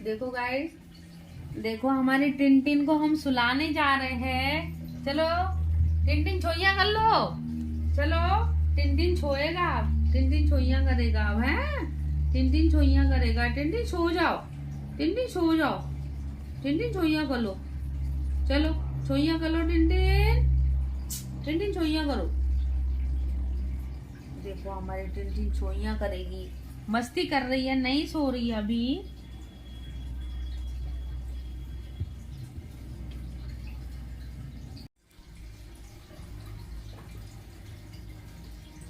देखो गाइस, देखो हमारी टिनटिन को हम सुलाने जा रहे हैं। चलो टिनटिन छोइया कर लो। चलो टिनटिन छोएगा, टिनटिन छोइया करेगा अब है। टिनटिन छोइया करेगा। टिनटिन सो जाओ, टिनटिन सो जाओ, टिनटिन छोइया कर लो। चलो छोइया कर लो टिनटिन, टिनटिन छोइया करो। देखो हमारी टिनटिन छोइया करेगी, मस्ती कर रही है, नहीं सो रही है अभी।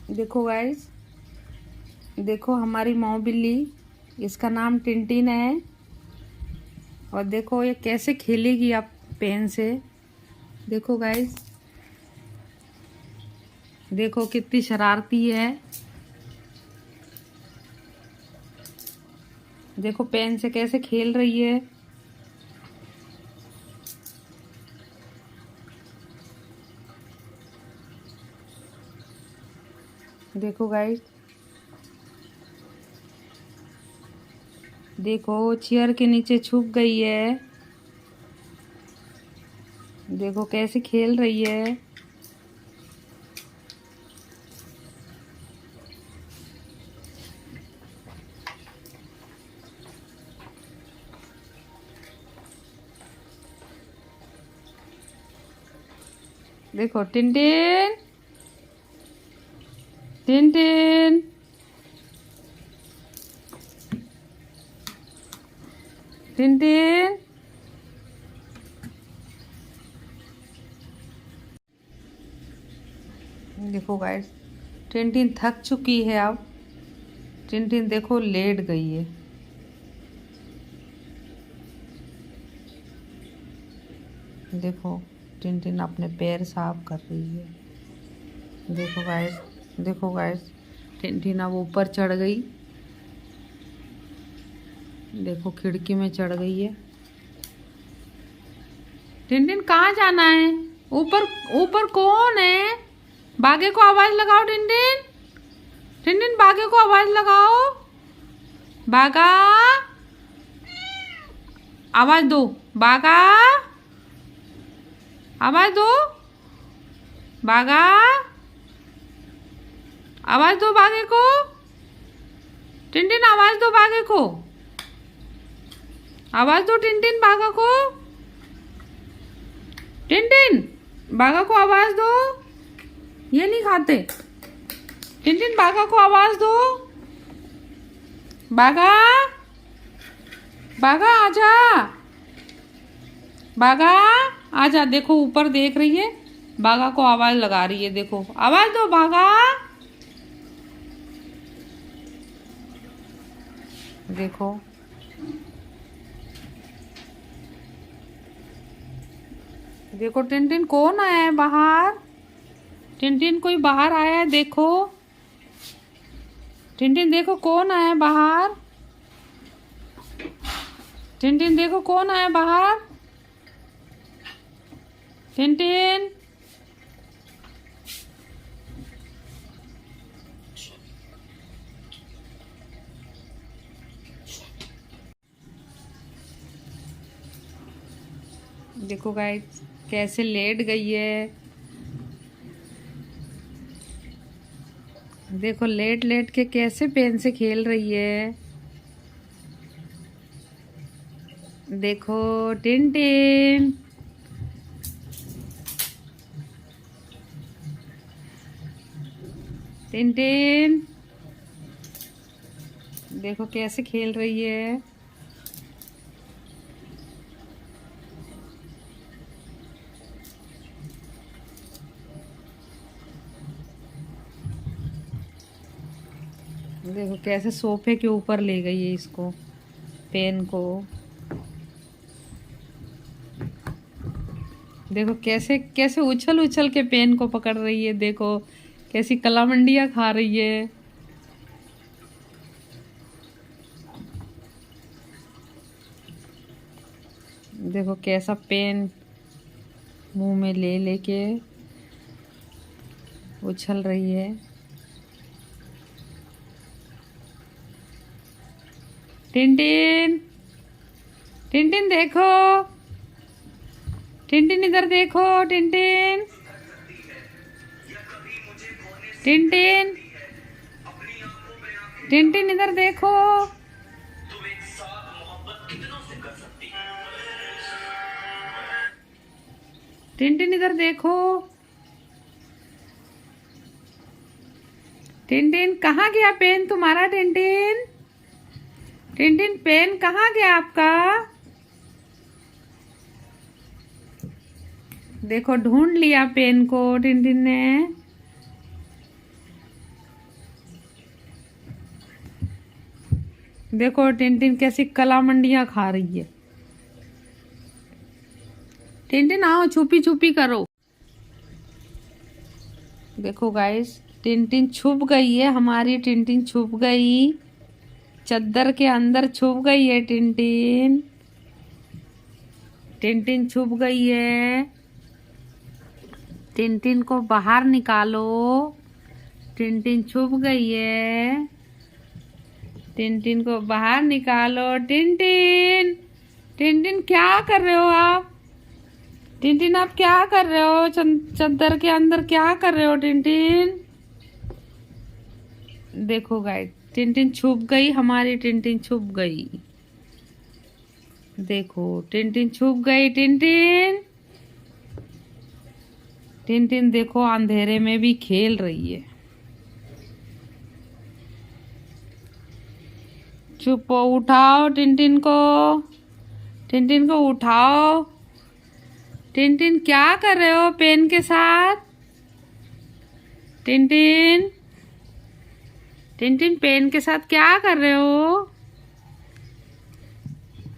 देखो गाइस, देखो हमारी माँ बिल्ली, इसका नाम टिनटिन है। और देखो ये कैसे खेलेगी आप पेन से। देखो गाइस, देखो कितनी शरारती है। देखो पेन से कैसे खेल रही है। देखो गाइस, देखो चेयर के नीचे छुप गई है। देखो कैसे खेल रही है। देखो टिनटिन, टिनटिन, टिनटिन। देखो गाइस, टिनटिन थक चुकी है अब। टिनटिन देखो लेट गई है। देखो टिनटिन अपने पैर साफ कर रही है। देखो गाइस, देखो गाइस, टिनटिन अब ऊपर चढ़ गई। देखो खिड़की में चढ़ गई है। टिनटिन कहाँ जाना है? ऊपर ऊपर कौन है? बागे को आवाज लगाओ टिनटिन, टिनटिन बागे को आवाज लगाओ। बागा, आवाज दो। बागा, आवाज दो। बागा, आवाज दो बागे को। टिनटिन आवाज दो बागे को, आवाज दो टिनटिन बागा को। टिनटिन बागा को आवाज दो, ये नहीं खाते। टिनटिन बागा को आवाज दो। बागा, बागा आजा, बागा आजा। देखो ऊपर देख रही है, बागा को आवाज लगा रही है। देखो आवाज दो बागा। देखो देखो टिनटिन कौन आया है बाहर? टिनटिन कोई बाहर आया है। देखो टिनटिन, देखो कौन आया है बाहर। टिनटिन देखो कौन आया है बाहर। टिनटिन, देखो गाइस कैसे लेट गई है। देखो लेट लेट के कैसे पेन से खेल रही है। देखो टिनटिन, टिनटिन, देखो कैसे खेल रही है। देखो कैसे सोफे के ऊपर ले गई है इसको, पेन को। देखो कैसे कैसे उछल उछल के पेन को पकड़ रही है। देखो कैसी कलामंडियाँ खा रही है। देखो कैसा पेन मुंह में ले लेके उछल रही है। टिनटिन, टिनटिन देखो, टिनटिन इधर देखो, टिनटिन, टिनटिन, टिनटिन इधर देखो। टिनटिन इधर देखो। टिनटिन कहाँ गया पेन तुम्हारा? टिनटिन, टिनटिन पेन कहाँ गया आपका? देखो ढूंढ लिया पेन को टिनटिन ने। देखो टिनटिन कैसी कला मंडियां खा रही है। टिनटिन आओ छुपी छुपी करो। देखो गाइस टिनटिन छुप गई है, हमारी टिनटिन छुप गई, चद्दर के अंदर छुप गई है टिनटिन। टिनटिन छुप गई है। टिनटिन को बाहर निकालो। टिनटिन छुप गई है। टिनटिन को बाहर निकालो। टिनटिन, टिनटिन क्या कर रहे हो आप? टिनटिन आप क्या कर रहे हो? चद्दर के अंदर क्या कर रहे हो टिनटिन? देखो गाइस टिनटिन छुप गई, हमारी टिनटिन छुप गई। देखो टिनटिन छुप गई। टिनटिन, टिनटिन देखो अंधेरे में भी खेल रही है। चुपो, उठाओ टिनटिन को, टिनटिन को उठाओ। टिनटिन क्या कर रहे हो पेन के साथ? टिनटिन, टिनटिन पेन के साथ क्या कर रहे हो?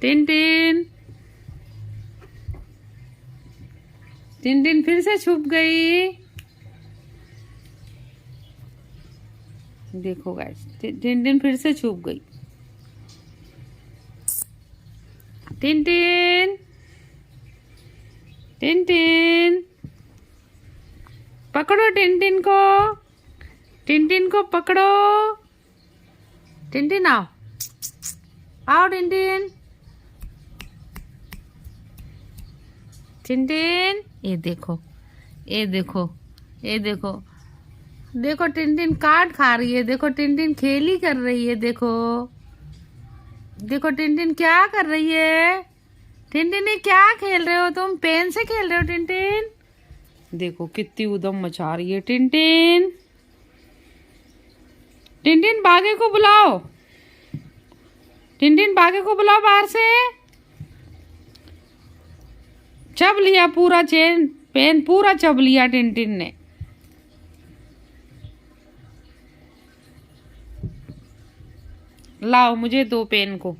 टिनटिन, टिनटिन फिर से छुप गई। देखो गाइस टिनटिन फिर से छुप गई। टिनटिन, टिनटिन पकड़ो टिनटिन को, टिनटिन को पकड़ो। टिनटिन आओ, आओ टिनटिन, टिनटिन ये देखो, ये देखो, ये देखो, देखो टिनटिन काट खा रही है। देखो टिनटिन खेली कर रही है। देखो, देखो टिनटिन क्या कर रही है? टिनटिन ये क्या खेल रहे हो तुम? पेन से खेल रहे हो टिनटिन? देखो कितनी उधम मचा रही है टिनटिन। टिनटिन बागे को बुलाओ, टिनटिन बागे को बुलाओ बाहर से। चब लिया पूरा चेन, पेन पूरा चब लिया टिनटिन ने। लाओ मुझे दो पेन को,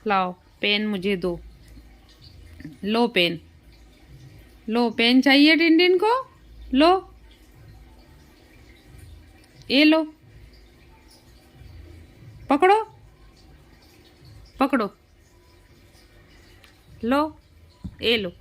लाओ पेन मुझे दो। लो पेन, लो पेन चाहिए टिनटिन को, लो, ये लो, पकड़ो, पकड़ो, लो, ये लो।